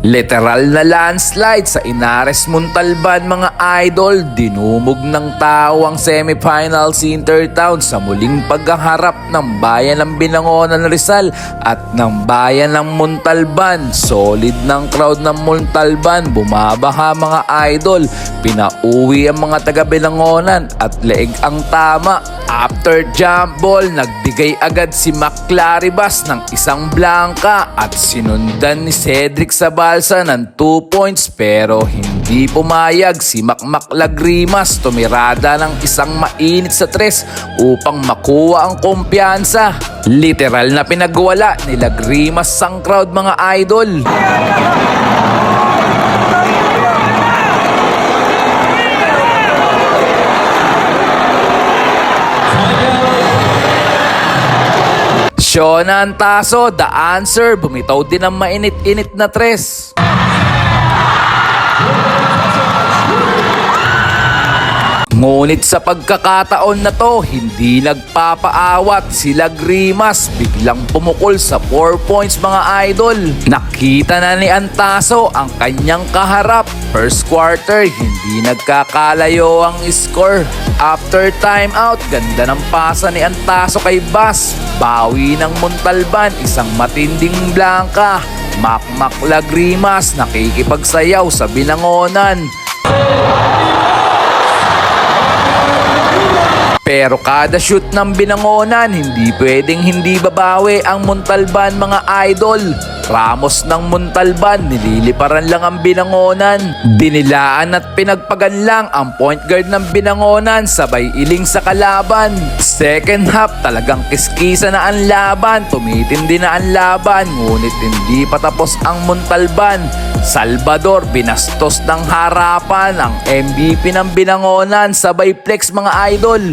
Literal na landslide sa Inares Montalban mga idol, dinumog ng tao ang semifinal si Intertown sa muling paghaharap ng bayan ng Binangonan Rizal at ng bayan ng Montalban. Solid ng crowd ng Montalban, bumabaha mga idol, pinauwi ang mga taga Binangonan at leeg ang tama. After jump ball, nagbigay agad si Maclaribas ng isang blanca at sinundan ni Cedric Sabalsa ng 2 points pero hindi pumayag si Maclagrimas. Tumirada ng isang mainit sa 3 upang makuha ang kumpiyansa. Literal na pinagwala ni Lagrimas ang crowd mga idol. Shona Antaso, the answer, bumitaw din ang mainit-init na 3. Ngunit sa pagkakataon na to, hindi nagpapaawat si Lagrimas, biglang pumukol sa 4 points mga idol. Nakita na ni Antaso ang kanyang kaharap. First quarter, hindi nagkakalayo ang score. After timeout, ganda ng pasa ni Antaso kay Bas. Bawi ng Montalban, isang matinding blanca. Maclagrimas nakikipagsayaw sa Binangonan. Pero kada shoot ng Binangonan, hindi pwedeng hindi babawi ang Montalban mga idol. Ramos ng Montalban, nililiparan lang ang Binangonan. Dinilaan at pinagpagan lang ang point guard ng Binangonan, sabay iling sa kalaban. Second half, talagang kiskisa na ang laban, tumitindi na ang laban, ngunit hindi pa tapos ang Montalban. Salvador, binastos ng harapan ang MVP ng Binangonan, sabay flex mga idol.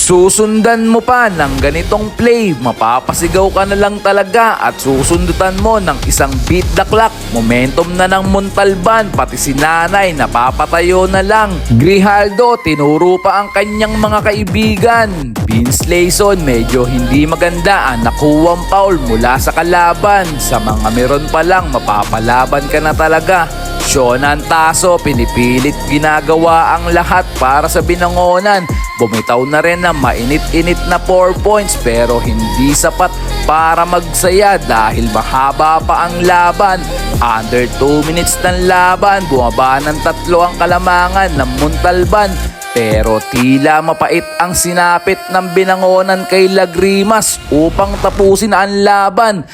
Susundan mo pa ng ganitong play, mapapasigaw ka na lang talaga at susundutan mo ng isang beat the clock. Momentum na ng Montalban, pati si Nanay napapatayo na lang. Grijaldo, tinuro pa ang kanyang mga kaibigan. Vince Layson, medyo hindi maganda ang nakuwang foul mula sa kalaban. Sa mga meron pa lang, mapapalaban ka na talaga. Shona Antaso, pinipilit ginagawa ang lahat para sa Binangonan. Bumitaw na rin na mainit-init na 4 points pero hindi sapat para magsaya dahil mahaba pa ang laban. Under 2 minutes ng laban, bumaba ng 3 ang kalamangan ng Montalban. Pero tila mapait ang sinapit ng Binangonan kay Lagrimas upang tapusin ang laban.